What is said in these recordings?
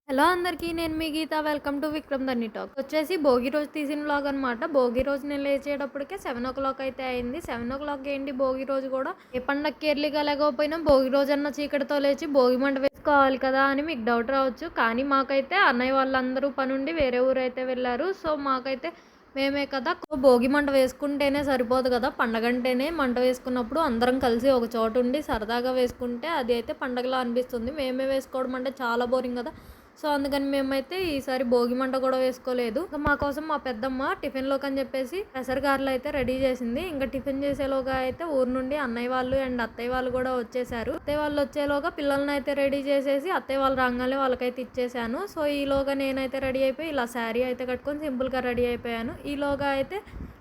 Hello అందరికీ నేను మీ గీత. Welcome to Vikram ధన్ని talk. వచ్చేసి భోగి రోజు తీసిన వ్లాగ్ అనమాట. భోగి రోజు నేను లేచేటప్పటికే 7:00 అయితే అయింది. 7:00 ఏంటి, భోగి రోజు కూడా ఏ పండక్కి ఎర్లీగా లేకపోయినా భోగి రోజన్నా చీకటితో లేచి భోగి మంట వేసుకోవాలి కదా అని మీకు డౌట్ రావచ్చు. కానీ మాకైతే అన్నయ్య వాళ్ళందరూ పనుండి వేరే ఊరు అయితే వెళ్ళారు. సో మాకైతే మేమే కదా భోగి మంట వేసుకుంటేనే సరిపోదు కదా, పండగంటేనే మంట వేసుకున్నప్పుడు అందరం కలిసి ఒక చోటు ఉండి సరదాగా వేసుకుంటే అది అయితే పండగలా అనిపిస్తుంది. మేమే వేసుకోవడం అంటే చాలా బోరింగ్ కదా. సో అందుకని మేమైతే ఈసారి భోగి మంట కూడా వేసుకోలేదు. ఇంకా మా కోసం మా పెద్దమ్మ టిఫిన్లోకి అని చెప్పేసి పెసరగారెలు అయితే రెడీ చేసింది. ఇంకా టిఫిన్ చేసేలోగా అయితే ఊరు నుండి అన్నయ్య వాళ్ళు అండ్ అత్తయ్య వాళ్ళు కూడా వచ్చేసారు. అత్తయ్య వాళ్ళు వచ్చేలోగా పిల్లల్ని అయితే రెడీ చేసేసి అత్తయ్య వాళ్ళు రాగానే వాళ్ళకైతే ఇచ్చేసాను. సో ఈలోగా నేనైతే రెడీ అయిపోయి ఇలా శారీ అయితే కట్టుకొని సింపుల్గా రెడీ అయిపోయాను. ఈలోగా అయితే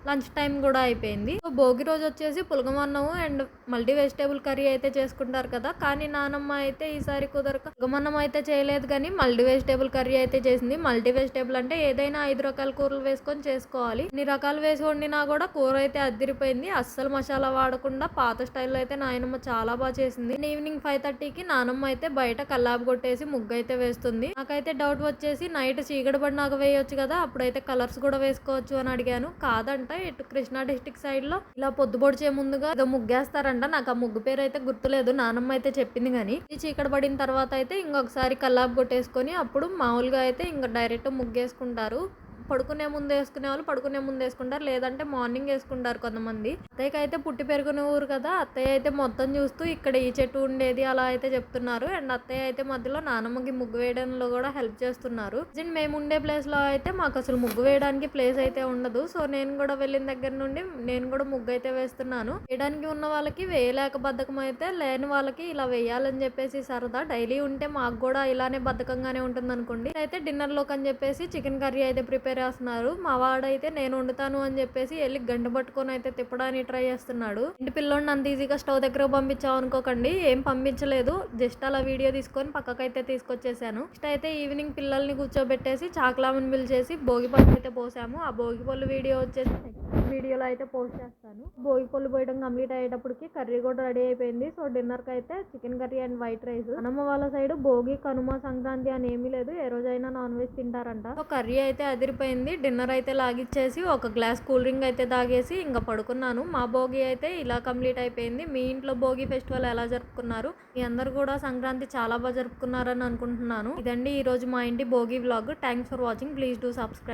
లంచ్ టైం కూడా అయిపోయింది. సో భోగి రోజు వచ్చేసి పులగమన్నము అండ్ మల్టీ వెజిటేబుల్ కర్రీ అయితే చేసుకుంటారు కదా. కానీ నానమ్మ అయితే ఈసారి కుదరక పులగమన్నం అయితే చేయలేదు, కానీ మల్టీ వెజిటేబుల్ కర్రీ అయితే చేసింది. మల్టీ వెజిటేబుల్ అంటే ఏదైనా 5 రకాల కూరలు వేసుకొని చేసుకోవాలి. ఇన్ని రకాలు వేసి వండినా కూడా కూర అయితే అద్దిరిపోయింది. అస్సలు మసాలా వాడకుండా పాత స్టైల్లో అయితే నాయనమ్మ చాలా బాగా చేసింది. ఈవినింగ్ 5:30కి నానమ్మ అయితే బయట కల్లాపు కొట్టేసి ముగ్గు అయితే వేస్తుంది. నాకైతే డౌట్ వచ్చేసి నైట్ చీకటి పడినాక వేయొచ్చు కదా, అప్పుడైతే కలర్స్ కూడా వేసుకోవచ్చు అని అడిగాను. కాదంట, ఇటు కృష్ణా డిస్టిక్ సైడ్ లో ఇలా పొద్దు పొడిచే ముందుగా ఏదో ముగ్గేస్తారంట. నాకు ఆ ముగ్గు పేరు అయితే గుర్తులేదు, నానమ్మ అయితే చెప్పింది. కానీ ఈ చీకటి పడిన తర్వాత అయితే ఇంకొకసారి కల్లాపు కొట్టేసుకొని అప్పుడు మామూలుగా అయితే ఇంకా డైరెక్ట్ ముగ్గేసుకుంటారు. పడుకునే ముందు వేసుకునే వాళ్ళు పడుకునే ముందు వేసుకుంటారు, లేదంటే మార్నింగ్ వేసుకుంటారు కొంతమంది. అత్తయ్యకి అయితే పుట్టి పెరుగున ఊరు కదా, అత్తయ్య అయితే మొత్తం చూస్తూ ఇక్కడ ఈ చెట్టు ఉండేది అలా అయితే చెప్తున్నారు. అండ్ అత్తయ్య అయితే మధ్యలో నానమ్మకి ముగ్గు వేయడంలో కూడా హెల్ప్ చేస్తున్నారు. మేము ఉండే ప్లేస్ లో అయితే మాకు అసలు ముగ్గు వేయడానికి ప్లేస్ అయితే ఉండదు. సో నేను కూడా వెళ్ళిన దగ్గర నుండి నేను కూడా ముగ్గు అయితే వేస్తున్నాను. వేయడానికి ఉన్న వాళ్ళకి వేయలేక బద్ధకం అయితే, లేని వాళ్ళకి ఇలా వేయాలని చెప్పేసి సరదా. డైలీ ఉంటే మాకు కూడా ఇలానే బద్ధకంగానే ఉంటుంది అనుకోండి. అయితే డిన్నర్ లోకి అని చెప్పేసి చికెన్ కర్రీ అయితే ప్రిపేర్ చేస్తున్నారు. మా వాడైతే నేను వండుతాను అని చెప్పేసి వెళ్ళి గంట పట్టుకొని అయితే తిప్పడానికి ట్రై చేస్తున్నాడు. ఇంటి పిల్లోడిని అంత ఈజీగా స్టవ్ దగ్గర పంపించాం అనుకోకండి, ఏం పంపించలేదు. జస్ట్ అలా వీడియో తీసుకొని పక్కకైతే తీసుకొచ్చేసాను. నెక్స్ట్ అయితే ఈవినింగ్ పిల్లల్ని కూర్చోబెట్టేసి చాక్లామని పిలిచేసి భోగి పళ్ళు అయితే పోసాము. ఆ భోగి పళ్ళు వీడియో వచ్చేసి వీడియోలో అయితే పోస్ట్ చేస్తాను. భోగి పళ్ళు పోయడం కంప్లీట్ అయ్యేటప్పటికి కర్రీ కూడా రెడీ అయిపోయింది. సో డిన్నర్ కి అయితే chicken curry and white rice. Annamma వాళ్ళ సైడ్ భోగి, కనుమ, సంక్రాంతి అని ఏమీ లేదు, ఏ రోజైనా నాన్ వెజ్ తింటారంట. సో కర్రీ అయితే అదిరిపోయింది. డిన్నర్ అయితే లాగిచ్చేసి ఒక గ్లాస్ కూల్ డ్రింక్ అయితే తాగేసి ఇంకా పడుకున్నాను. మా భోగి అయితే ఇలా కంప్లీట్ అయిపోయింది. మీ ఇంట్లో భోగి ఫెస్టివల్ ఎలా జరుపుకున్నారు? మీ అందరు కూడా సంక్రాంతి చాలా బాగా జరుపుకున్నారని అనుకుంటున్నాను. ఇదండి ఈ రోజు మా ఇంటి Bhogi vlog. Thanks for watching. Please do subscribe.